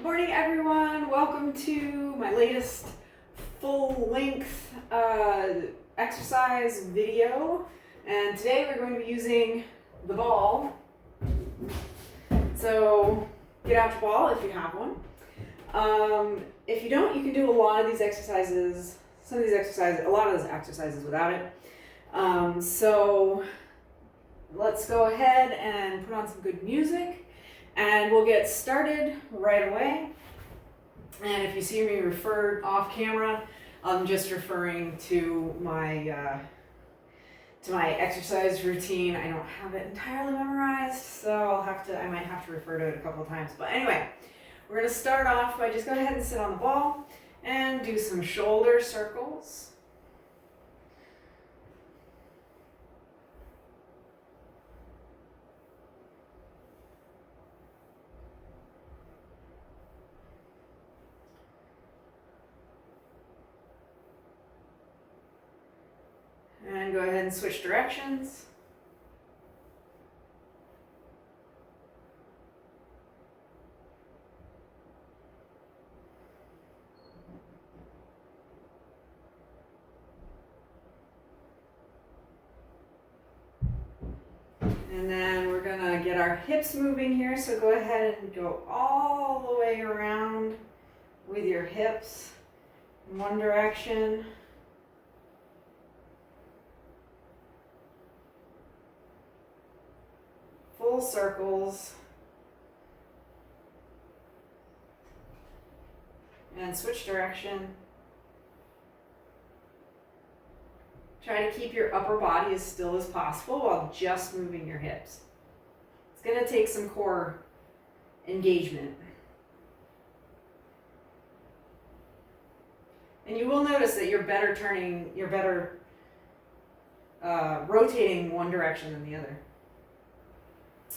Good morning, everyone. Welcome to my latest full-length exercise video. And today we're going to be using the ball. So get out your ball if you have one. If you don't, you can do a lot of these exercises, a lot of those exercises without it. So let's go ahead and put on some good music. And we'll get started right away. And if you see me referred off camera, I'm just referring to my exercise routine. I don't have it entirely memorized, so I might have to refer to it a couple of times. But anyway, we're gonna start off by just go ahead and sit on the ball and do some shoulder circles. And go ahead and switch directions. And then we're gonna get our hips moving here, so go ahead and go all the way around with your hips in one direction. Full circles. And switch direction. Try to keep your upper body as still as possible while just moving your hips. It's going to take some core engagement. And you will notice that you're better rotating one direction than the other.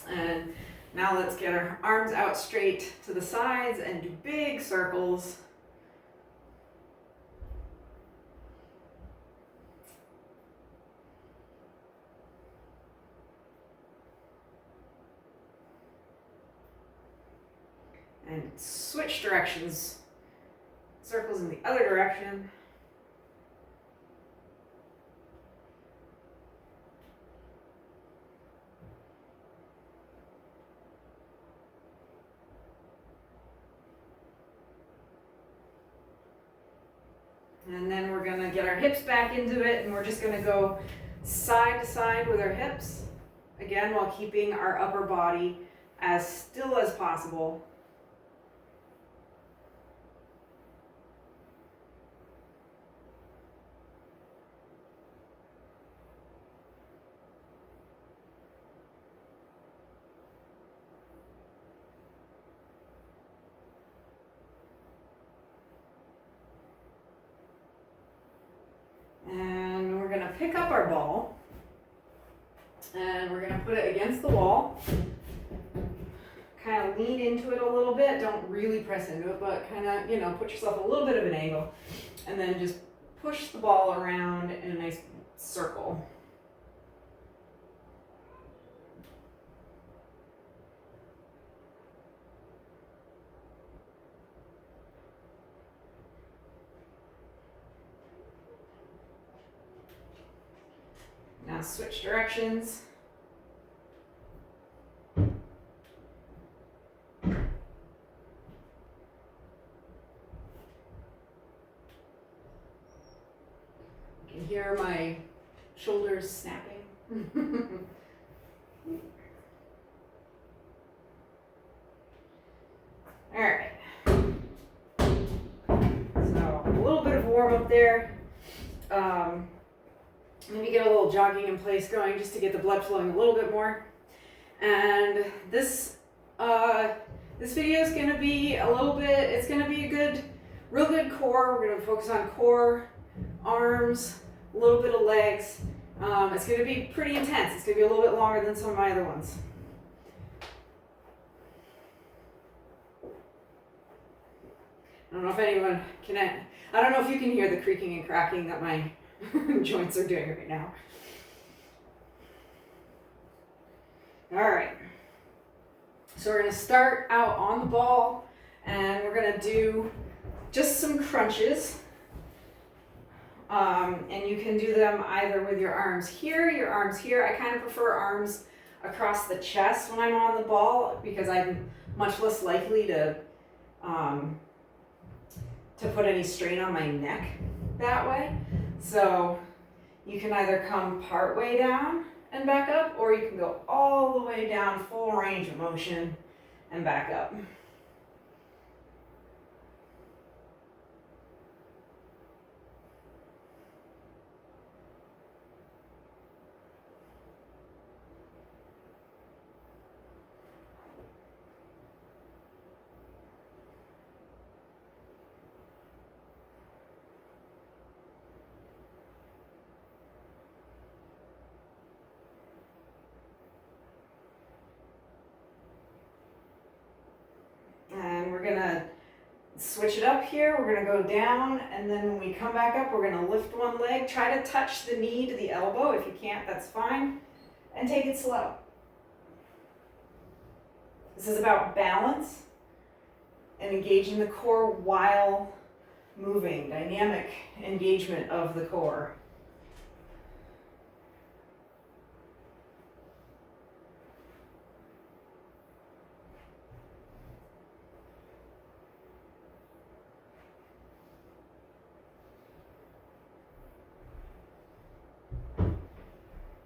And now let's get our arms out straight to the sides and do big circles. And switch directions. Circles in the other direction. And then we're going to get our hips back into it, and we're just going to go side to side with our hips. Again, while keeping our upper body as still as possible. And we're going to pick up our ball and we're going to put it against the wall. Kind of lean into it a little bit. Don't really press into it, but kind of, put yourself a little bit of an angle. And then just push the ball around in a nice circle. Now switch directions. You can hear my shoulders snapping. All right. So a little bit of warm up there. Maybe get a little jogging in place going just to get the blood flowing a little bit more. And this video is going to be it's going to be a real good core. We're going to focus on core, arms, a little bit of legs. It's going to be pretty intense. It's going to be a little bit longer than some of my other ones. I don't know if anyone I don't know if you can hear the creaking and cracking that my joints are doing right now. All right. So we're going to start out on the ball And we're gonna do just some crunches. And you can do them either with your arms here, your arms here. I kind of prefer arms across the chest when I'm on the ball because I'm much less likely to put any strain on my neck that way. So you can either come part way down and back up, or you can go all the way down, full range of motion, and back up. And we're gonna switch it up here. We're gonna go down, and then when we come back up, we're gonna lift one leg. Try to touch the knee to the elbow. If you can't, that's fine. And take it slow. This is about balance and engaging the core while moving, dynamic engagement of the core.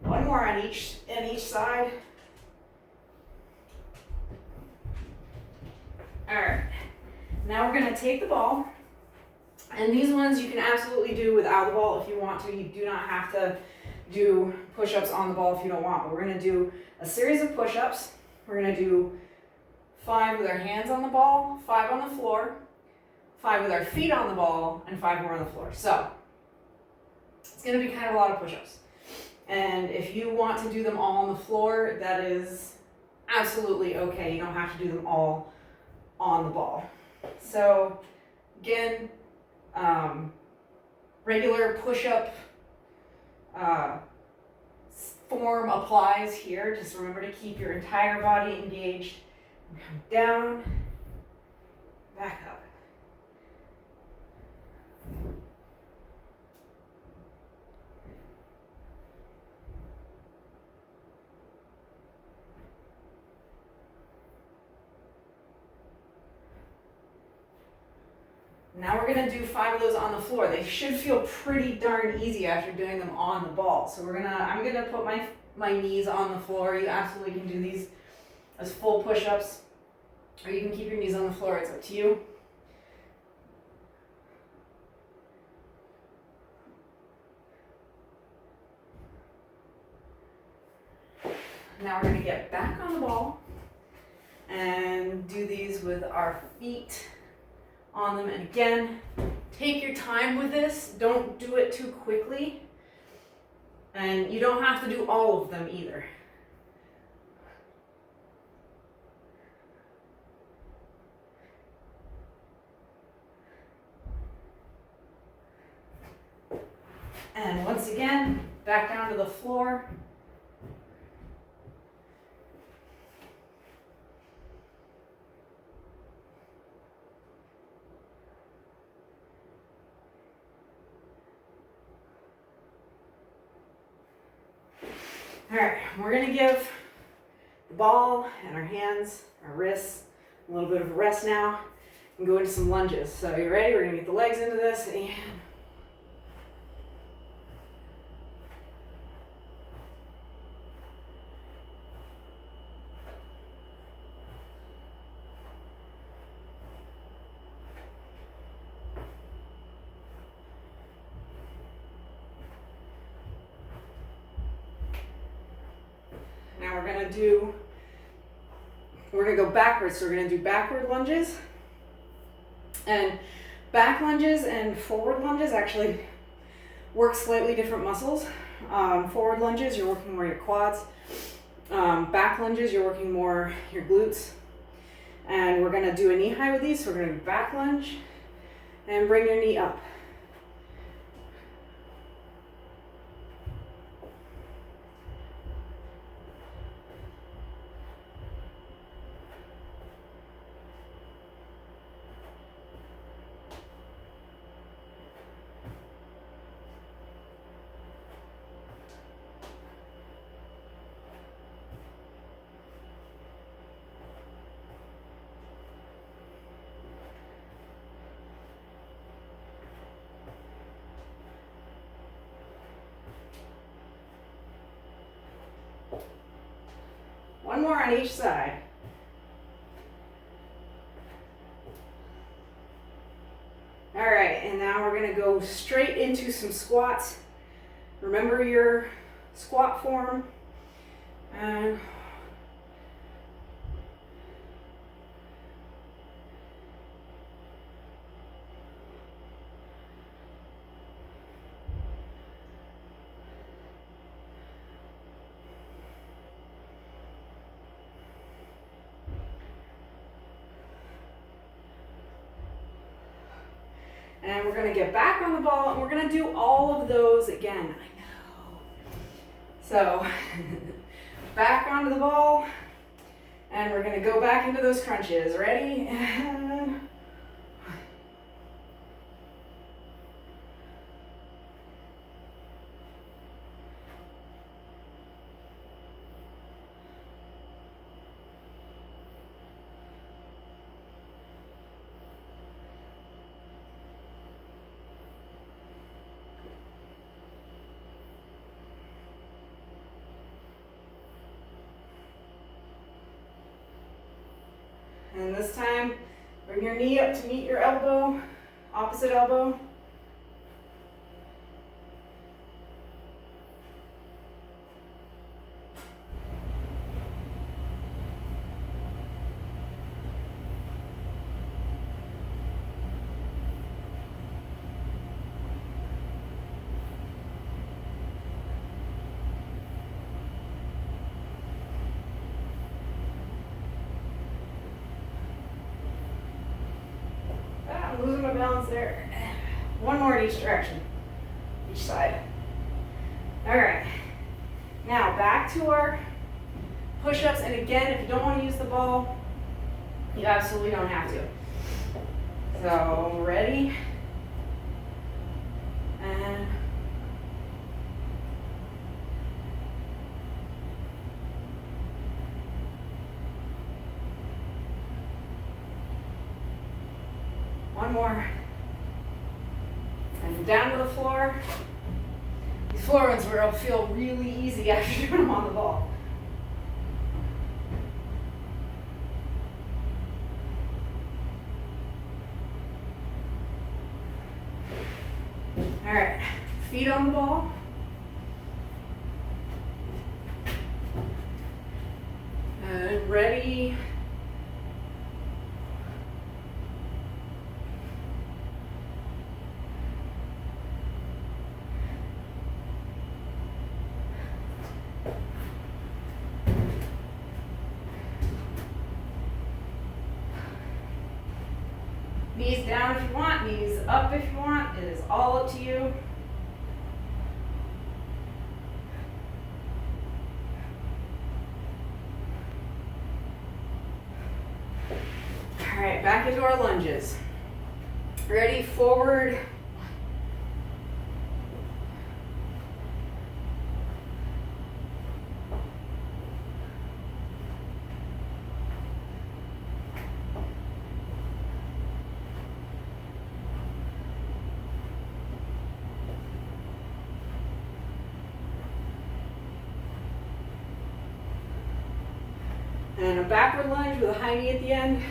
One more on each side. All right, now we're gonna take the ball, and these ones you can absolutely do without the ball if you want to. You do not have to do push-ups on the ball if you don't want, but we're gonna do a series of push-ups. We're gonna do 5 with our hands on the ball, 5 on the floor, 5 with our feet on the ball, and 5 more on the floor. So it's gonna be kind of a lot of push-ups. And if you want to do them all on the floor, that is absolutely okay. You don't have to do them all on the ball. So again, regular push-up form applies here. Just remember to keep your entire body engaged. Come down, back up. Now we're gonna do 5 of those on the floor. They should feel pretty darn easy after doing them on the ball. So I'm gonna put my knees on the floor. You absolutely can do these as full push-ups, or you can keep your knees on the floor. It's up to you. Now we're gonna get back on the ball and do these with our feet on them. And again, take your time with this. Don't do it too quickly. And you don't have to do all of them either. And once again, back down to the floor. All right, we're gonna give the ball and our hands, our wrists, a little bit of a rest now and go into some lunges. So you ready? We're gonna get the legs into this and now we're gonna go backwards. So we're gonna do backward lunges, and back lunges and forward lunges actually work slightly different muscles. Forward lunges, you're working more your quads. Back lunges, you're working more your glutes. And we're gonna do a knee high with these. So we're gonna do back lunge and bring your knee up. more on each side. All right, and now we're gonna go straight into some squats. Remember your squat form. And we're gonna get back on the ball and we're gonna do all of those again. I know. So back onto the ball and we're gonna go back into those crunches. Ready? And this time, bring your knee up to meet your elbow, opposite elbow. I'm losing my balance there. One more in each direction, each side. All right, now back to our push-ups, and again, if you don't want to use the ball, you absolutely don't have to. So, ready? And one more. And down to the floor. These floor ones will feel really easy after doing them on the ball. All right, feet on the ball. And ready. Knees down if you want, knees up if you want. It is all up to you. All right, back into our lunges. Ready, forward. And a backward lunge with a high knee at the end.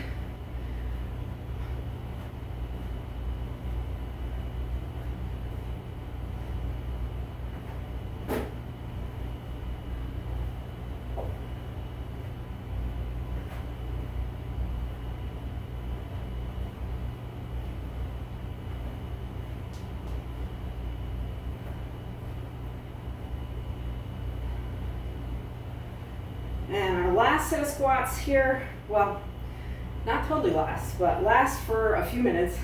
And our last set of squats here, well, not totally last, but last for a few minutes.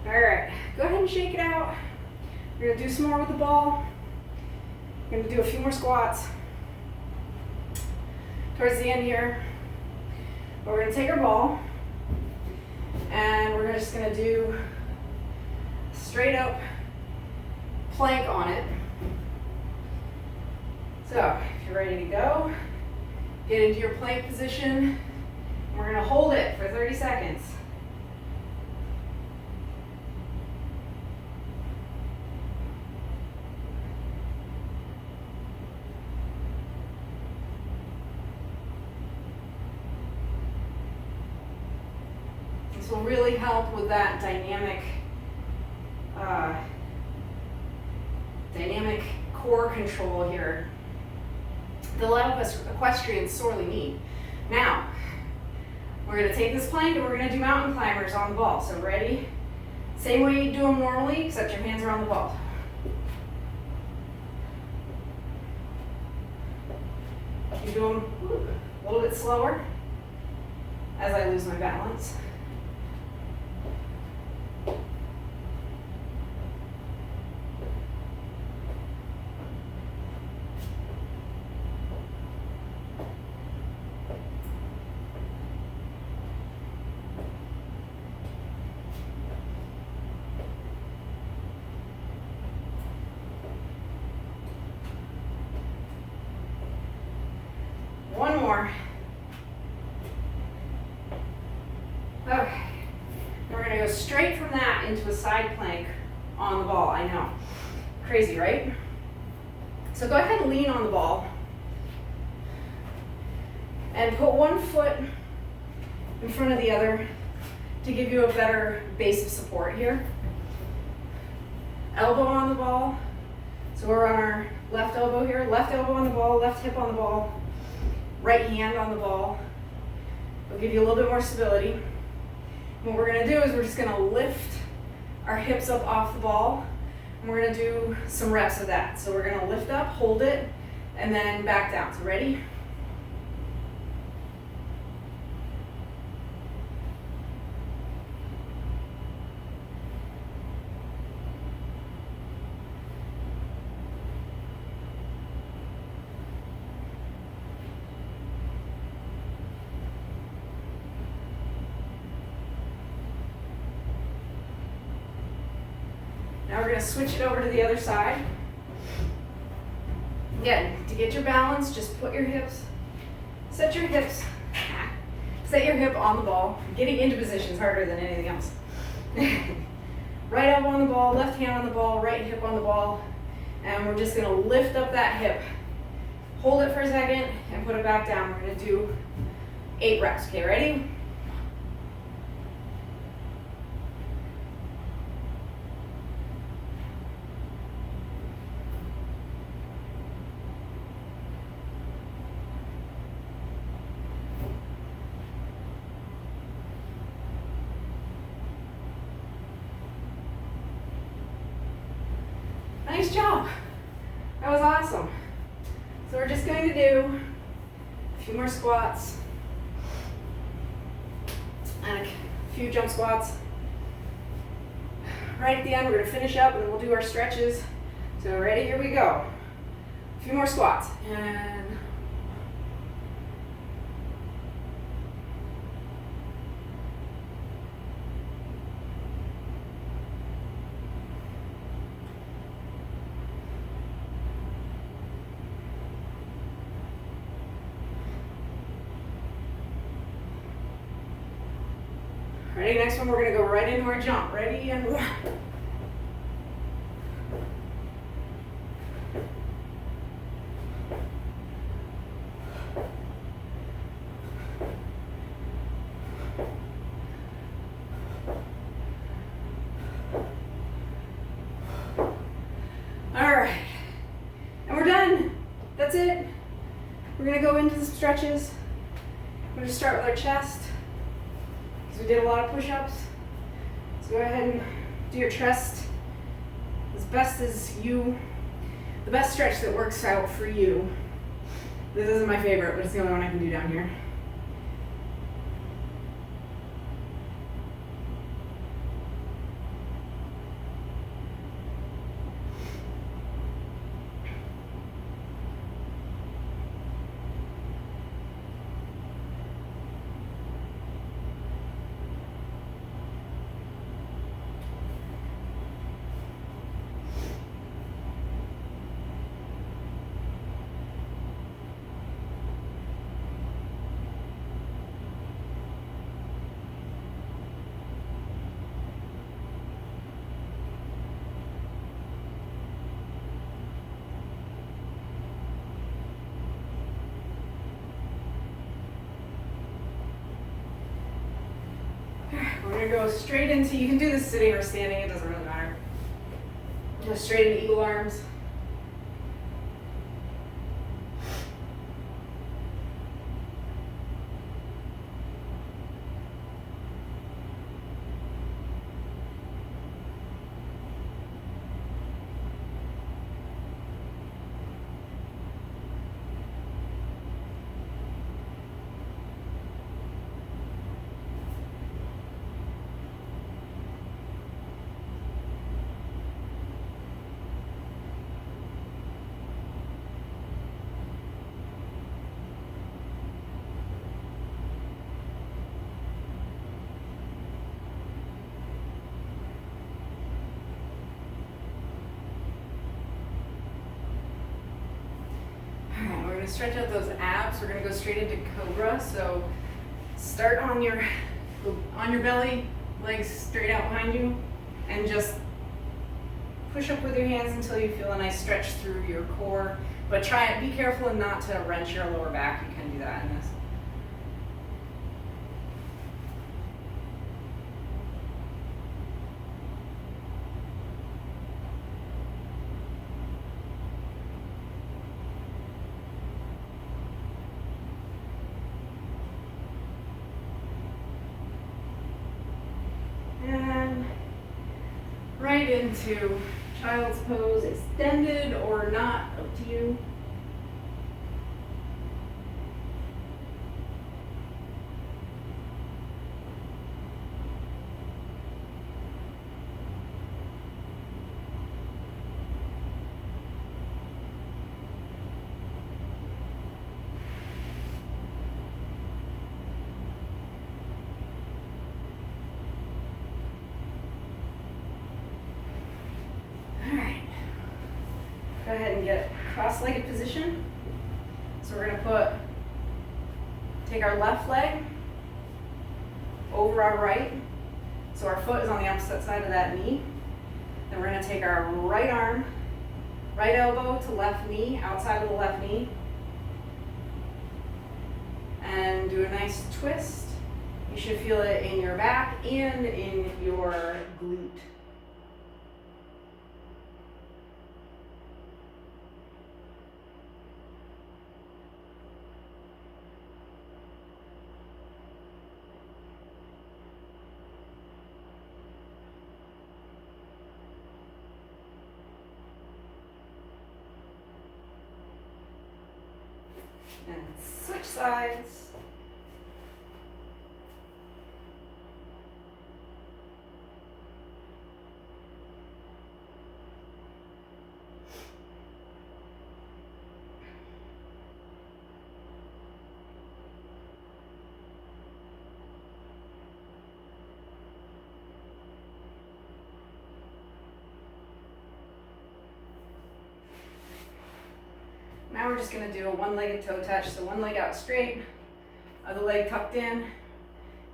All right, go ahead and shake it out. We're gonna do some more with the ball. We're gonna do a few more squats. Towards the end here, we're gonna take our ball and we're just gonna do straight up plank on it. So if you're ready to go, get into your plank position. We're gonna hold it for 30 seconds. This will really help with that dynamic core control here that a lot of us equestrians sorely need. Now, we're going to take this plank and we're going to do mountain climbers on the ball. So ready? Same way you do them normally, except your hands are on the ball. You do them a little bit slower as I lose my balance. One more. Okay. We're going to go straight from that into a side plank on the ball. I know. Crazy, right? So go ahead and lean on the ball. And put one foot in front of the other to give you a better base of support here. Elbow on the ball. So we're on our left elbow here. Left elbow on the ball, left hip on the ball. Right hand on the ball. It'll give you a little bit more stability. And what we're going to do is we're just going to lift our hips up off the ball. And we're going to do some reps of that. So we're going to lift up, hold it, and then back down. So ready? Now we're going to switch it over to the other side. Again, to get your balance, just put your hips, set your hip on the ball. Getting into position is harder than anything else. Right elbow on the ball, left hand on the ball, right hip on the ball. And we're just going to lift up that hip. Hold it for a second and put it back down. We're going to do 8 reps. Okay, ready? Nice job. That was awesome. So we're just going to do a few more squats and a few jump squats. Right at the end, we're going to finish up and then we'll do our stretches. So ready? Here we go. A few more squats. And ready? Next one, we're going to go right into our jump. Ready? And one. All right. And we're done. That's it. We're going to go into the stretches. We're going to start with our chest. We did a lot of push-ups. So go ahead and do your chest as best as you, the best stretch that works out for you. This isn't my favorite, but it's the only one I can do down here. gonna go straight into, you can do this sitting or standing, it doesn't really matter. Go straight into eagle arms. Stretch out those abs. We're gonna go straight into cobra. So start on your belly, legs straight out behind you, and just push up with your hands until you feel a nice stretch through your core. But be careful and not to wrench your lower back. You can do that in this. Right into child's pose, extended or not, up to you. Go ahead and get cross-legged position. So we're gonna take our left leg over our right. So our foot is on the opposite side of that knee. Then we're gonna take our right arm, right elbow to left knee, outside of the left knee. And do a nice twist. You should feel it in your back and in your glute. And switch sides. Now we're just going to do a one-legged toe touch. So one leg out straight, other leg tucked in.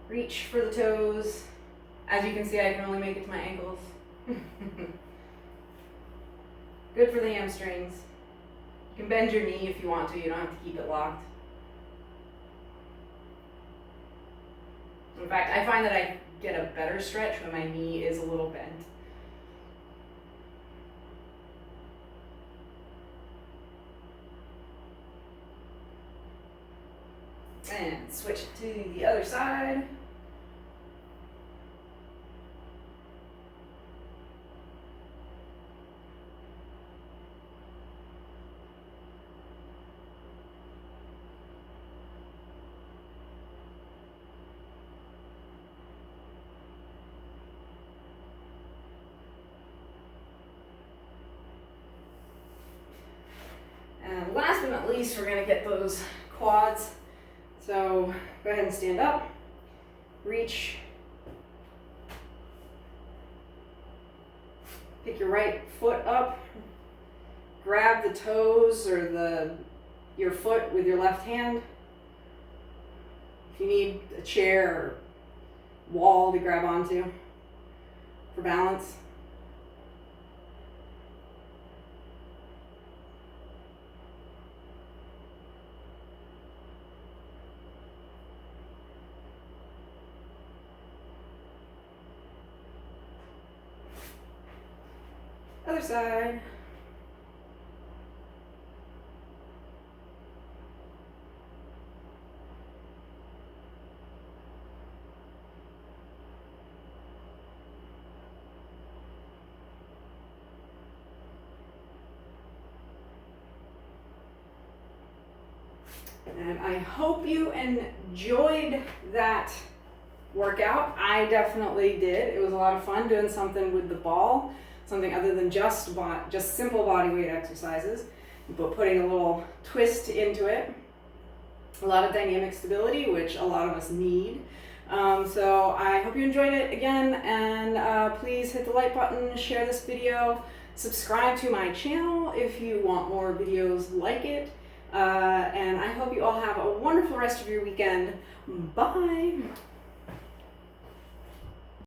Reach for the toes. As you can see, I can only make it to my ankles. Good for the hamstrings. You can bend your knee if you want to. You don't have to keep it locked. In fact, I find that I get a better stretch when my knee is a little bent. And switch to the other side. And last but not least, we're going to get those quads. So go ahead and stand up, reach, pick your right foot up, grab the toes or your foot with your left hand. If you need a chair or wall to grab onto for balance. Other side. And I hope you enjoyed that workout. I definitely did. It was a lot of fun doing something with the ball, something other than just simple body weight exercises, but putting a little twist into it. A lot of dynamic stability, which a lot of us need. So I hope you enjoyed it again, and please hit the like button, share this video, subscribe to my channel if you want more videos like it. And I hope you all have a wonderful rest of your weekend. Bye!